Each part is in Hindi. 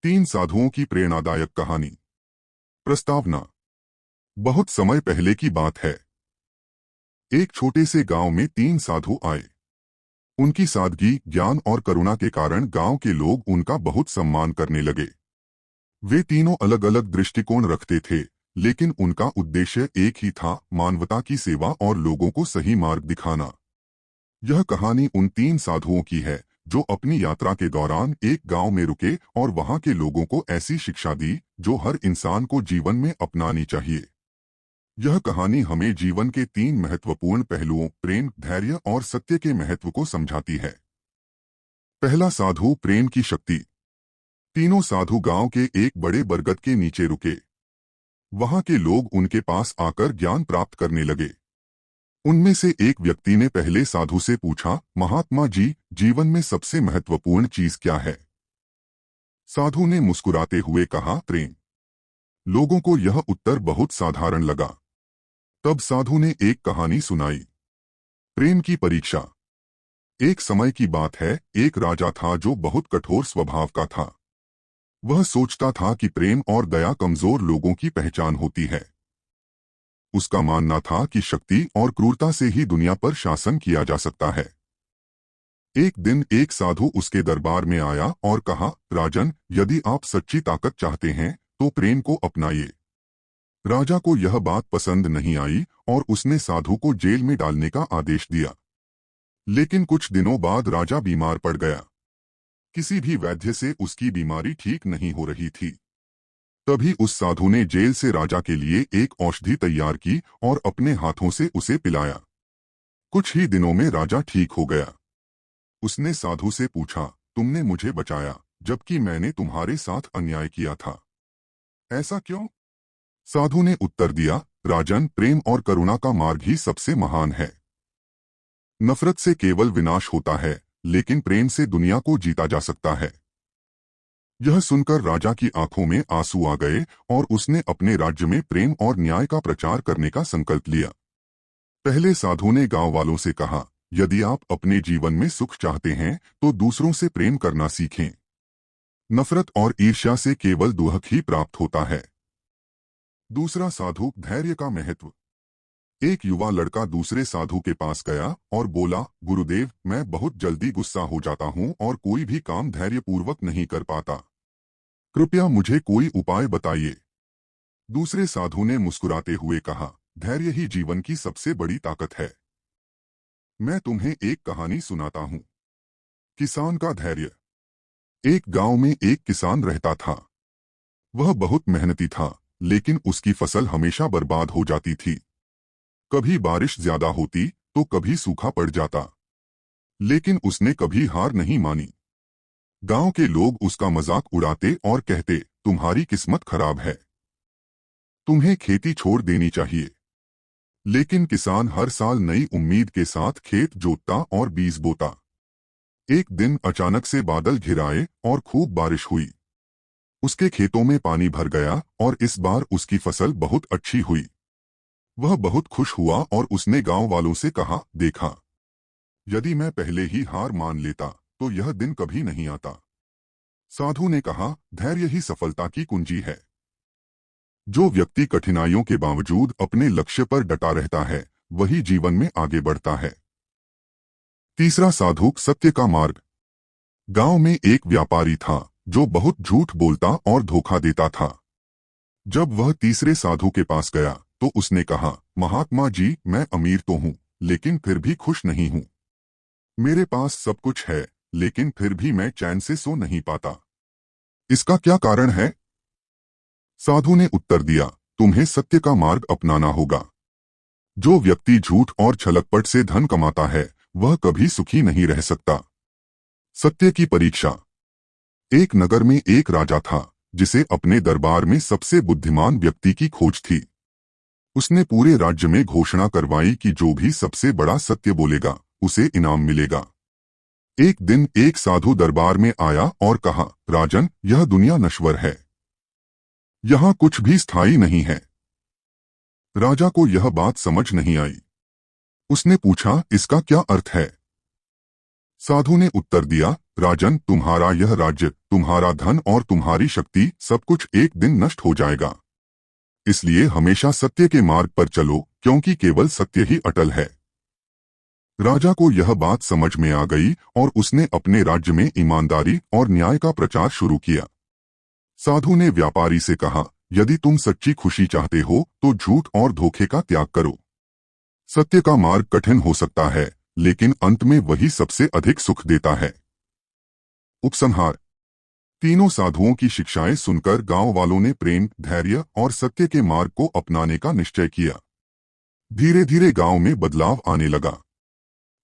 तीन साधुओं की प्रेरणादायक कहानी। प्रस्तावना। बहुत समय पहले की बात है। एक छोटे से गांव में तीन साधु आए। उनकी सादगी, ज्ञान और करुणा के कारण गांव के लोग उनका बहुत सम्मान करने लगे। वे तीनों अलग अलग दृष्टिकोण रखते थे, लेकिन उनका उद्देश्य एक ही था, मानवता की सेवा और लोगों को सही मार्ग दिखाना। यह कहानी उन तीन साधुओं की है जो अपनी यात्रा के दौरान एक गांव में रुके और वहां के लोगों को ऐसी शिक्षा दी जो हर इंसान को जीवन में अपनानी चाहिए। यह कहानी हमें जीवन के तीन महत्वपूर्ण पहलुओं, प्रेम, धैर्य और सत्य के महत्व को समझाती है। पहला साधु, प्रेम की शक्ति। तीनों साधु गांव के एक बड़े बरगद के नीचे रुके। वहां के लोग उनके पास आकर ज्ञान प्राप्त करने लगे। उनमें से एक व्यक्ति ने पहले साधु से पूछा, महात्मा जी, जीवन में सबसे महत्वपूर्ण चीज क्या है? साधु ने मुस्कुराते हुए कहा, प्रेम। लोगों को यह उत्तर बहुत साधारण लगा। तब साधु ने एक कहानी सुनाई, प्रेम की परीक्षा। एक समय की बात है, एक राजा था जो बहुत कठोर स्वभाव का था। वह सोचता था कि प्रेम और दया कमजोर लोगों की पहचान होती है। उसका मानना था कि शक्ति और क्रूरता से ही दुनिया पर शासन किया जा सकता है। एक दिन एक साधु उसके दरबार में आया और कहा, राजन, यदि आप सच्ची ताकत चाहते हैं तो प्रेम को अपनाइए। राजा को यह बात पसंद नहीं आई और उसने साधु को जेल में डालने का आदेश दिया। लेकिन कुछ दिनों बाद राजा बीमार पड़ गया। किसी भी वैद्य से उसकी बीमारी ठीक नहीं हो रही थी। तभी उस साधु ने जेल से राजा के लिए एक औषधि तैयार की और अपने हाथों से उसे पिलाया। कुछ ही दिनों में राजा ठीक हो गया। उसने साधु से पूछा, तुमने मुझे बचाया जबकि मैंने तुम्हारे साथ अन्याय किया था, ऐसा क्यों? साधु ने उत्तर दिया, राजन, प्रेम और करुणा का मार्ग ही सबसे महान है। नफरत से केवल विनाश होता है, लेकिन प्रेम से दुनिया को जीता जा सकता है। यह सुनकर राजा की आंखों में आंसू आ गए और उसने अपने राज्य में प्रेम और न्याय का प्रचार करने का संकल्प लिया। पहले साधु ने गांव वालों से कहा, यदि आप अपने जीवन में सुख चाहते हैं तो दूसरों से प्रेम करना सीखें। नफरत और ईर्ष्या से केवल दुख ही प्राप्त होता है। दूसरा साधु, धैर्य का महत्व। एक युवा लड़का दूसरे साधु के पास गया और बोला, गुरुदेव, मैं बहुत जल्दी गुस्सा हो जाता हूँ और कोई भी काम धैर्यपूर्वक नहीं कर पाता। कृपया मुझे कोई उपाय बताइए। दूसरे साधु ने मुस्कुराते हुए कहा, धैर्य ही जीवन की सबसे बड़ी ताकत है। मैं तुम्हें एक कहानी सुनाता हूँ। किसान का धैर्य। एक गांव में एक किसान रहता था। वह बहुत मेहनती था, लेकिन उसकी फसल हमेशा बर्बाद हो जाती थी। कभी बारिश ज्यादा होती तो कभी सूखा पड़ जाता, लेकिन उसने कभी हार नहीं मानी। गांव के लोग उसका मजाक उड़ाते और कहते, तुम्हारी किस्मत खराब है, तुम्हें खेती छोड़ देनी चाहिए। लेकिन किसान हर साल नई उम्मीद के साथ खेत जोतता और बीज बोता। एक दिन अचानक से बादल घिर आए और खूब बारिश हुई। उसके खेतों में पानी भर गया और इस बार उसकी फसल बहुत अच्छी हुई। वह बहुत खुश हुआ और उसने गांव वालों से कहा, देखा, यदि मैं पहले ही हार मान लेता तो यह दिन कभी नहीं आता। साधु ने कहा, धैर्य ही सफलता की कुंजी है। जो व्यक्ति कठिनाइयों के बावजूद अपने लक्ष्य पर डटा रहता है, वही जीवन में आगे बढ़ता है। तीसरा साधु, सत्य का मार्ग। गांव में एक व्यापारी था जो बहुत झूठ बोलता और धोखा देता था। जब वह तीसरे साधु के पास गया तो उसने कहा, महात्मा जी, मैं अमीर तो हूँ लेकिन फिर भी खुश नहीं हूँ। मेरे पास सब कुछ है लेकिन फिर भी मैं चैन से सो नहीं पाता। इसका क्या कारण है? साधु ने उत्तर दिया, तुम्हें सत्य का मार्ग अपनाना होगा। जो व्यक्ति झूठ और छलकपट से धन कमाता है वह कभी सुखी नहीं रह सकता। सत्य की परीक्षा। एक नगर में एक राजा था जिसे अपने दरबार में सबसे बुद्धिमान व्यक्ति की खोज थी। उसने पूरे राज्य में घोषणा करवाई कि जो भी सबसे बड़ा सत्य बोलेगा उसे इनाम मिलेगा। एक दिन एक साधु दरबार में आया और कहा, राजन, यह दुनिया नश्वर है, यहाँ कुछ भी स्थायी नहीं है। राजा को यह बात समझ नहीं आई। उसने पूछा, इसका क्या अर्थ है? साधु ने उत्तर दिया, राजन, तुम्हारा यह राज्य, तुम्हारा धन और तुम्हारी शक्ति सब कुछ एक दिन नष्ट हो जाएगा। इसलिए हमेशा सत्य के मार्ग पर चलो, क्योंकि केवल सत्य ही अटल है। राजा को यह बात समझ में आ गई और उसने अपने राज्य में ईमानदारी और न्याय का प्रचार शुरू किया। साधु ने व्यापारी से कहा, यदि तुम सच्ची खुशी चाहते हो तो झूठ और धोखे का त्याग करो। सत्य का मार्ग कठिन हो सकता है, लेकिन अंत में वही सबसे अधिक सुख देता है। उपसंहार। तीनों साधुओं की शिक्षाएं सुनकर गांव वालों ने प्रेम, धैर्य और सत्य के मार्ग को अपनाने का निश्चय किया। धीरे धीरे गांव में बदलाव आने लगा।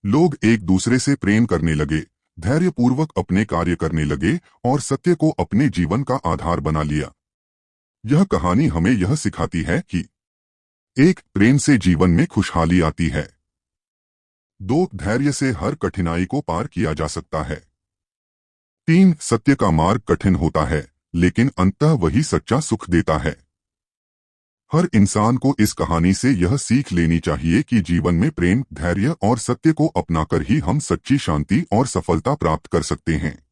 लोग एक दूसरे से प्रेम करने लगे, धैर्यपूर्वक अपने कार्य करने लगे और सत्य को अपने जीवन का आधार बना लिया। यह कहानी हमें यह सिखाती है कि 1. प्रेम से जीवन में खुशहाली आती है। 2. धैर्य से हर कठिनाई को पार किया जा सकता है। 3. सत्य का मार्ग कठिन होता है, लेकिन अंततः वही सच्चा सुख देता है। हर इंसान को इस कहानी से यह सीख लेनी चाहिए कि जीवन में प्रेम, धैर्य और सत्य को अपनाकर ही हम सच्ची शांति और सफलता प्राप्त कर सकते हैं।